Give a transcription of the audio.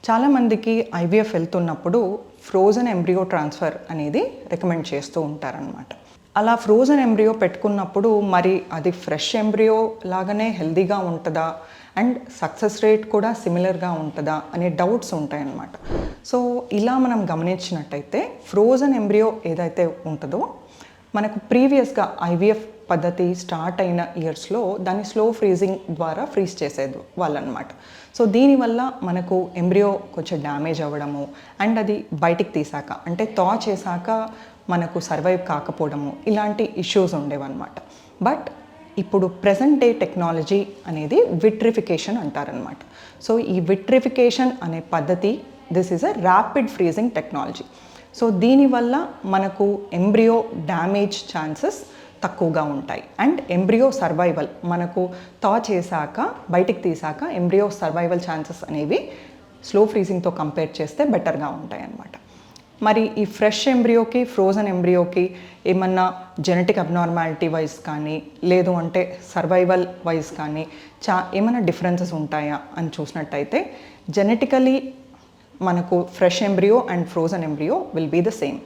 చాలామందికి ఐవీఎఫ్ వెళ్తున్నప్పుడు frozen embryo transfer అనేది రికమెండ్ చేస్తూ ఉంటారనమాట. అలా ఫ్రోజన్ ఎంబ్రియో పెట్టుకున్నప్పుడు మరి అది ఫ్రెష్ ఎంబ్రియో లాగానే హెల్దీగా ఉంటుందా అండ్ సక్సెస్ రేట్ కూడా సిమిలర్గా ఉంటుందా అనే డౌట్స్ ఉంటాయన్నమాట. సో ఇలా మనం గమనించినట్టయితే ఫ్రోజన్ ఎంబ్రియో ఏదైతే ఉంటుందో మనకు ప్రీవియస్గా ఐవీఎఫ్ పద్ధతి స్టార్ట్ అయిన ఇయర్స్లో దాన్ని స్లో ఫ్రీజింగ్ ద్వారా ఫ్రీజ్ చేసేది వాళ్ళనమాట. సో దీనివల్ల మనకు ఎంబ్రియో కొంచెం డ్యామేజ్ అవ్వడము అండ్ అది బయటికి తీసాక అంటే థా చేశాక మనకు సర్వైవ్ కాకపోవడము ఇలాంటి ఇష్యూస్ ఉండేవన్నమాట. బట్ ఇప్పుడు ప్రెజెంట్ డే టెక్నాలజీ అనేది విట్రిఫికేషన్ అంటారనమాట. సో ఈ విట్రిఫికేషన్ అనే పద్ధతి this is a rapid freezing technology. So దీనివల్ల మనకు ఎంబ్రియో డ్యామేజ్ ఛాన్సెస్ తక్కువగా ఉంటాయి అండ్ ఎంబ్రియో సర్వైవల్ మనకు థా చేశాక బయటికి తీసాక ఎంబ్రియో సర్వైవల్ ఛాన్సెస్ అనేవి స్లో ఫ్రీజింగ్తో కంపేర్ చేస్తే బెటర్గా ఉంటాయి అన్నమాట. మరి ఈ ఫ్రెష్ ఎంబ్రియోకి ఫ్రోజన్ ఎంబ్రియోకి ఏమన్నా జెనెటిక్ అబ్నార్మాలిటీ వైజ్ కానీ లేదు అంటే సర్వైవల్ వైజ్ కానీ ఏమైనా డిఫరెన్సెస్ ఉంటాయా అని చూసినట్టయితే జెనెటికలీ మనకు fresh embryo and frozen embryo will be the same.